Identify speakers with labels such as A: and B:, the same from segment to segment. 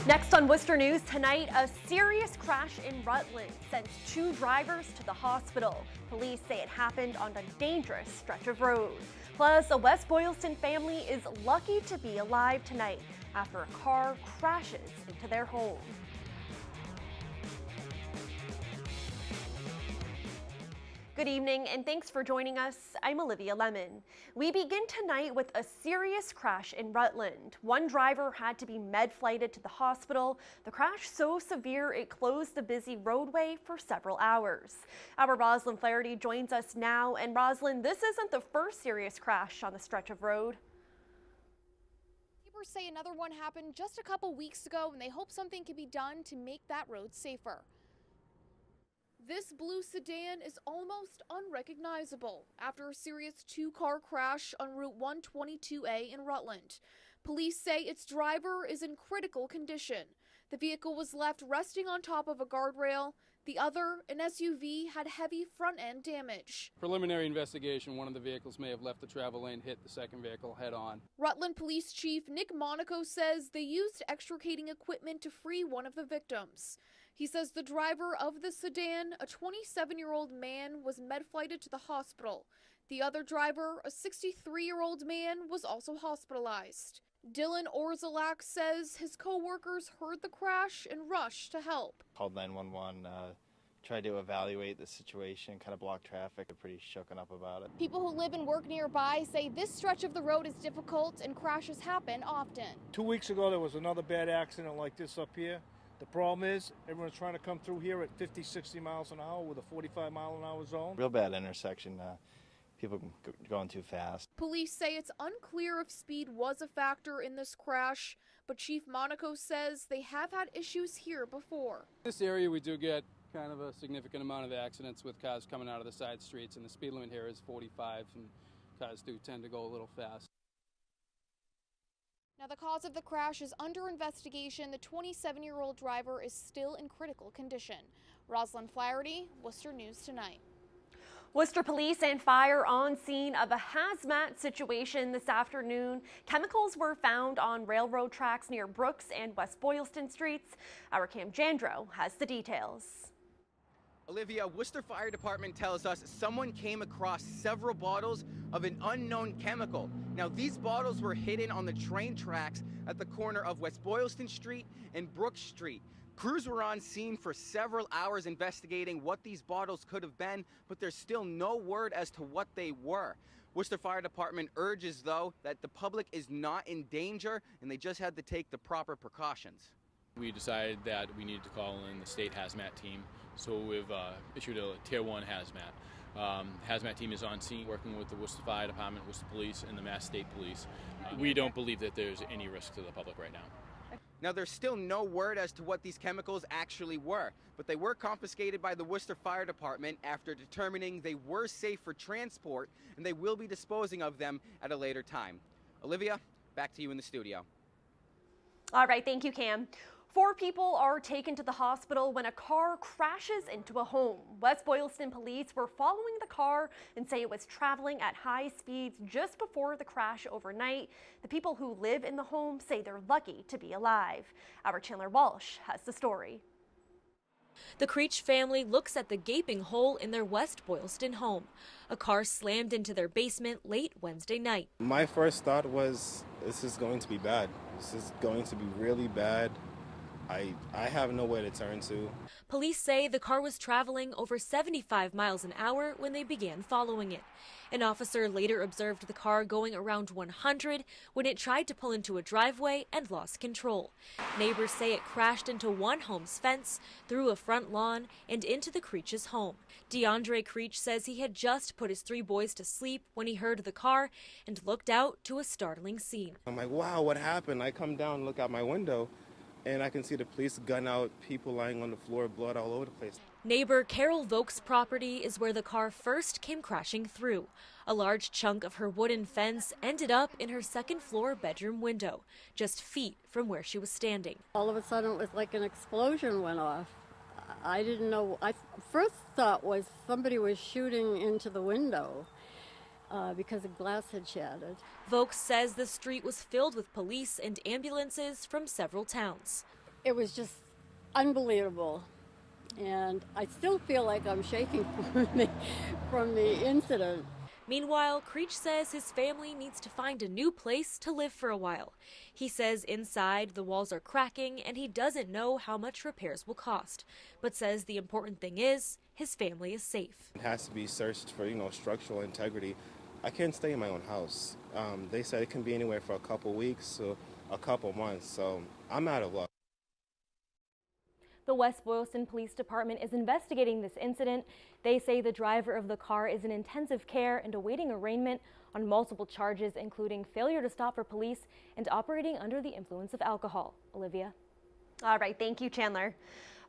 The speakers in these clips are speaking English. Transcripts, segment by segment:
A: Next on Worcester News tonight, a serious crash in Rutland sends 2 drivers to the hospital. Police say it happened on a dangerous stretch of road. Plus, a West Boylston family is lucky to be alive tonight after a car crashes into their home. Good evening and thanks for joining us. I'm Olivia Lemon. We begin tonight with a serious crash in Rutland. One driver had to be med-flighted to the hospital. The crash so severe it closed the busy roadway for several hours. Our Rosalind Flaherty joins us now. And Rosalind, this isn't the first serious crash on the stretch of road.
B: Neighbors say another one happened just a couple weeks ago and they hope something can be done to make that road safer. This blue sedan is almost unrecognizable after a serious 2-car crash on Route 122A in Rutland. Police say its driver is in critical condition. The vehicle was left resting on top of a guardrail. The other, an SUV, had heavy front-end damage.
C: Preliminary investigation, one of the vehicles may have left the travel lane, hit the second vehicle head-on.
B: Rutland Police Chief Nick Monaco says they used extricating equipment to free one of the victims. He says the driver of the sedan, a 27-year-old man, was med-flighted to the hospital. The other driver, a 63-year-old man, was also hospitalized. Dylan Orzalak says his co-workers heard the crash and rushed to help.
D: Called 911, tried to evaluate the situation, kind of block traffic. They're pretty shooken up about it.
B: People who live and work nearby say this stretch of the road is difficult and crashes happen often.
E: 2 weeks ago, there was another bad accident like this up here. The problem is everyone's trying to come through here at 50, 60 miles an hour with a 45-mile-an-hour zone.
D: Real bad intersection. People going too fast.
B: Police say it's unclear if speed was a factor in this crash, but Chief Monaco says they have had issues here before.
C: In this area, we do get kind of a significant amount of accidents with cars coming out of the side streets, and the speed limit here is 45, and cars do tend to go a little fast.
B: Now, the cause of the crash is under investigation. The 27-year-old driver is still in critical condition. Rosalind Flaherty, Worcester News Tonight.
A: Worcester police and fire on scene of a hazmat situation this afternoon. Chemicals were found on railroad tracks near Brooks and West Boylston streets. Our Cam Jandro has the details.
F: Olivia, Worcester Fire Department tells us someone came across several bottles of an unknown chemical. Now, these bottles were hidden on the train tracks at the corner of West Boylston Street and Brooks Street. Crews were on scene for several hours investigating what these bottles could have been, but there's still no word as to what they were. Worcester Fire Department urges, though, that the public is not in danger and they just had to take the proper precautions.
G: We decided that we needed to call in the state hazmat team, so we've issued a Tier 1 hazmat. Hazmat team is on scene working with the Worcester Fire Department, Worcester Police, and the Mass State Police. We don't believe that there's any risk to the public right now.
F: Now, there's still no word as to what these chemicals actually were, but they were confiscated by the Worcester Fire Department after determining they were safe for transport, and they will be disposing of them at a later time. Olivia, back to you in the studio.
A: All right, thank you, Cam. 4 people are taken to the hospital when a car crashes into a home. West Boylston police were following the car and say it was traveling at high speeds just before the crash overnight. The people who live in the home say they're lucky to be alive. Our Chandler Walsh has the story.
H: The Creech family looks at the gaping hole in their West Boylston home. A car slammed into their basement late Wednesday night.
I: My first thought was, this is going to be bad. This is going to be really bad. I have nowhere to turn to.
H: Police say the car was traveling over 75 miles an hour when they began following it. An officer later observed the car going around 100 when it tried to pull into a driveway and lost control. Neighbors say it crashed into one home's fence, through a front lawn, and into the Creech's home. DeAndre Creech says he had just put his 3 boys to sleep when he heard the car and looked out to a startling scene.
I: I'm like, wow, what happened? I come down and look out my window, and I can see the police gun out, people lying on the floor, blood all over the place.
H: Neighbor Carol Vogt's property is where the car first came crashing through. A large chunk of her wooden fence ended up in her second-floor bedroom window, just feet from where she was standing.
J: All of a sudden, it was like an explosion went off. I didn't know. I first thought was somebody was shooting into the window. Because the glass had shattered.
H: Vokes says the street was filled with police and ambulances from several towns.
J: It was just unbelievable. And I still feel like I'm shaking from the incident.
H: Meanwhile, Creech says his family needs to find a new place to live for a while. He says inside the walls are cracking and he doesn't know how much repairs will cost, but says the important thing is his family is safe.
I: It has to be searched for, structural integrity. I can't stay in my own house. They said it can be anywhere for a couple weeks to a couple months, so I'm out of luck.
K: The West Boylston Police Department is investigating this incident. They say the driver of the car is in intensive care and awaiting arraignment on multiple charges, including failure to stop for police and operating under the influence of alcohol. Olivia.
A: All right, thank you, Chandler.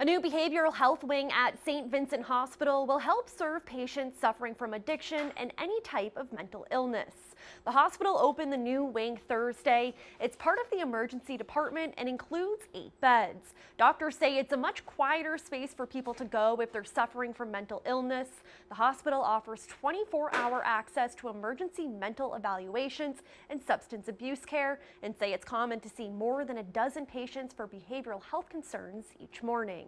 A: A new behavioral health wing at St. Vincent Hospital will help serve patients suffering from addiction and any type of mental illness. The hospital opened the new wing Thursday. It's part of the emergency department and includes 8 beds. Doctors say it's a much quieter space for people to go if they're suffering from mental illness. The hospital offers 24-hour access to emergency mental evaluations and substance abuse care, and say it's common to see more than a dozen patients for behavioral health concerns each morning.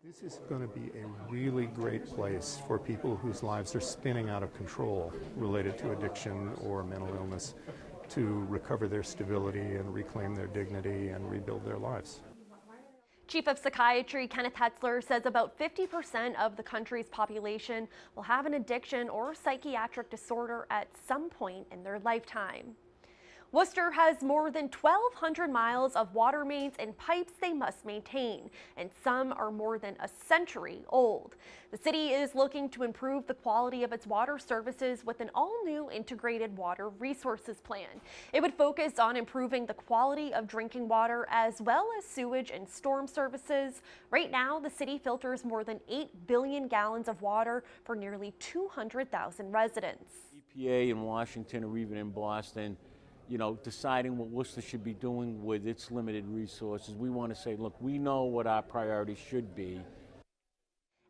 L: This is going to be a really great place for people whose lives are spinning out of control related to addiction or mental illness to recover their stability and reclaim their dignity and rebuild their lives.
A: Chief of Psychiatry Kenneth Hetzler says about 50% of the country's population will have an addiction or psychiatric disorder at some point in their lifetime. Worcester has more than 1,200 miles of water mains and pipes they must maintain, and some are more than a century old. The city is looking to improve the quality of its water services with an all-new integrated water resources plan. It would focus on improving the quality of drinking water as well as sewage and storm services. Right now, the city filters more than 8 billion gallons of water for nearly 200,000 residents.
M: EPA in Washington or even in Boston, deciding what Worcester should be doing with its limited resources. We want to say, look, we know what our priorities should be.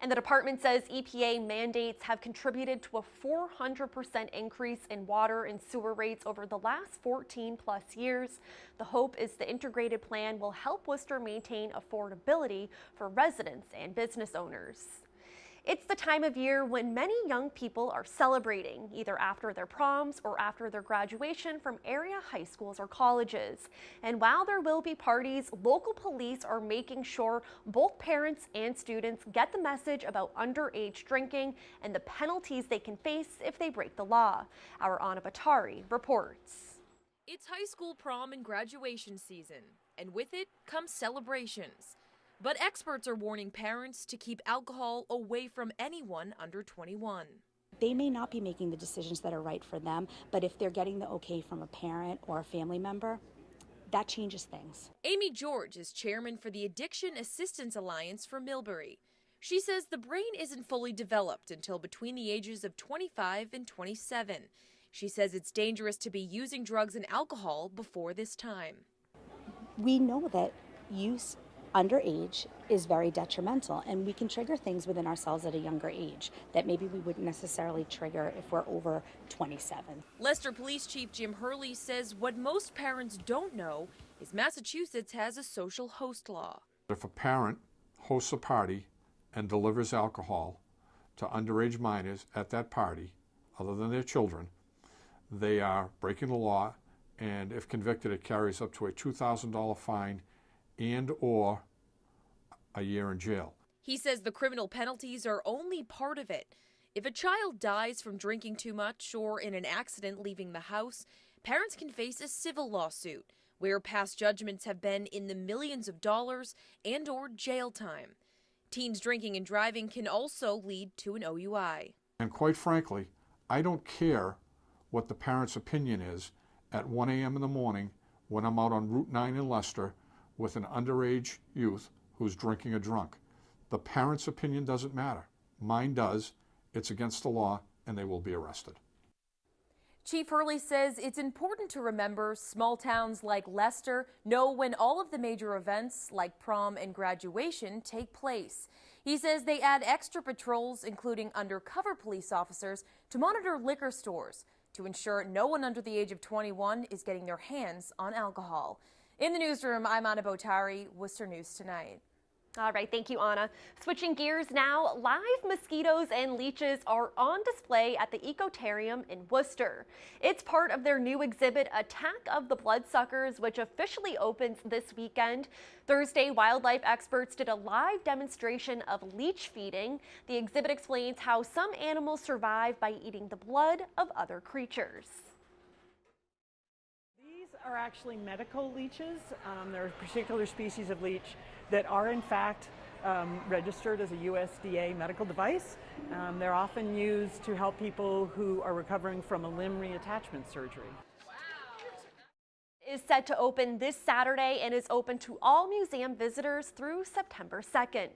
A: And the department says EPA mandates have contributed to a 400% increase in water and sewer rates over the last 14+ years. The hope is the integrated plan will help Worcester maintain affordability for residents and business owners. It's the time of year when many young people are celebrating, either after their proms or after their graduation from area high schools or colleges. And while there will be parties, local police are making sure both parents and students get the message about underage drinking and the penalties they can face if they break the law. Our Anna Batari reports.
N: It's high school prom and graduation season, and with it comes celebrations. But experts are warning parents to keep alcohol away from anyone under 21.
O: They may not be making the decisions that are right for them, but if they're getting the okay from a parent or a family member, that changes things.
N: Amy George is chairman for the Addiction Assistance Alliance for Millbury. She says the brain isn't fully developed until between the ages of 25 and 27. She says it's dangerous to be using drugs and alcohol before this time.
O: We know that use underage is very detrimental, and we can trigger things within ourselves at a younger age that maybe we wouldn't necessarily trigger if we're over 27.
N: Leicester Police Chief Jim Hurley says what most parents don't know is Massachusetts has a social host law.
P: If a parent hosts a party and delivers alcohol to underage minors at that party, other than their children, they are breaking the law, and if convicted, it carries up to a $2,000 fine and or a year in jail.
N: He says the criminal penalties are only part of it. If a child dies from drinking too much or in an accident leaving the house, parents can face a civil lawsuit, where past judgments have been in the millions of dollars and or jail time. Teens drinking and driving can also lead to an OUI.
P: And quite frankly, I don't care what the parent's opinion is at 1 a.m. in the morning when I'm out on Route 9 in Leicester with an underage youth who's drinking or drunk. The parent's opinion doesn't matter. Mine does. It's against the law, and they will be arrested.
N: Chief Hurley says it's important to remember small towns like Leicester know when all of the major events like prom and graduation take place. He says they add extra patrols, including undercover police officers, to monitor liquor stores to ensure no one under the age of 21 is getting their hands on alcohol.
Q: In the newsroom, I'm Anna Botari, Worcester News Tonight.
A: All right, thank you, Anna. Switching gears now, live mosquitoes and leeches are on display at the Ecotarium in Worcester. It's part of their new exhibit, Attack of the Bloodsuckers, which officially opens this weekend. Thursday, wildlife experts did a live demonstration of leech feeding. The exhibit explains how some animals survive by eating the blood of other creatures.
R: These are actually medical leeches. There are a particular species of leech that are in fact registered as a USDA medical device. They're often used to help people who are recovering from a limb reattachment surgery.
A: Is set to open this Saturday and is open to all museum visitors through September 2nd.